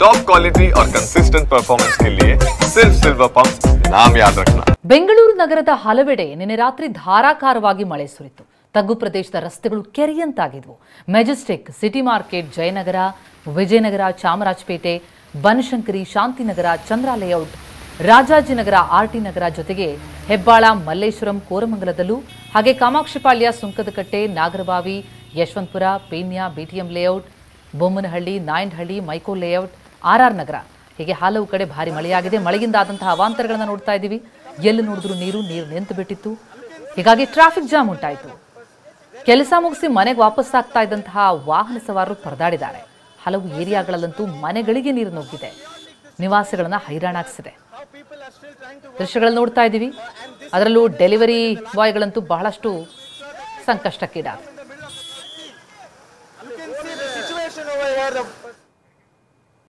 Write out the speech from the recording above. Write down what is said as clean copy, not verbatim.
Top quality और consistent performance के लिए सिर्फ सिल्वर पंप नाम याद रखना। ಬೆಂಗಳೂರು ನಗರದ ಹಲವೆಡೆ ನಿನ್ನೆ ರಾತ್ರಿ ಧಾರಾಕಾರವಾಗಿ ಮಳೆ ಸುರಿತು. ತಗ್ಗು ಪ್ರದೇಶದ ರಸ್ತೆಗಳು ಕೆರೆಯಂತಾಗಿದ್ವು. Majestic, City Market, Jayanagar, Vijayanagar, Chamarajpet, Banashankari, Shantinagar, Chandra Layout, Rajajinagar, RT Nagar ಜೊತೆಗೆ ಹೆಬ್ಬಾಳ, ಮಲ್ಲೇಶ್ವರಂ, ಕೋರಮಂಗಲದಲ್ಲೂ ಹಾಗೆ Kamakshipalya, Sunkadakatte, Nagarbhavi, Yeshwantpur, Peenya, BTM Layout, Bommanahalli, Nayandahalli, Mico Layout, RR Nagar ಹೀಗೆ ಹಲವು ಕಡೆ ಭಾರಿ ಮಳೆಯಾಗಿದೆ. ಮಳೆಯಿಂದ ಆದಂತಹ ಅವಾಂತರಗಳನ್ನು ನೋಡ್ತಾ ಇದ್ದೀವಿ. ಎಲ್ಲಿ ನೋಡಿದ್ರು ನೀರು ನಿಂತು ಬಿಟ್ಟಿತ್ತು. ಹೀಗಾಗಿ ಟ್ರಾಫಿಕ್ ಜಾಮ್ ಉಂಟಾಯಿತು. ಕೆಲಸ ಮುಗಿಸಿ ಮನೆಗೆ ವಾಪಸ್ ಆಗ್ತಾ ಇದ್ದಂತಹ ವಾಹನ ಸವಾರರು ಪರದಾಡಿದ್ದಾರೆ. ಹಲವು ಏರಿಯಾಗಳಲ್ಲಂತೂ ಮನೆಗಳಿಗೆ ನೀರು ನುಗ್ಗಿದೆ. ನಿವಾಸಿಗಳನ್ನ ಹೈರಾಣಾಗಿಸಿದೆ. ದೃಶ್ಯಗಳನ್ನು ನೋಡ್ತಾ ಇದ್ದೀವಿ. ಅದರಲ್ಲೂ ಡೆಲಿವರಿ ಬಾಯ್ಗಳಂತೂ ಬಹಳಷ್ಟು ಸಂಕಷ್ಟಕ್ಕೀಡಾಗಿದೆ.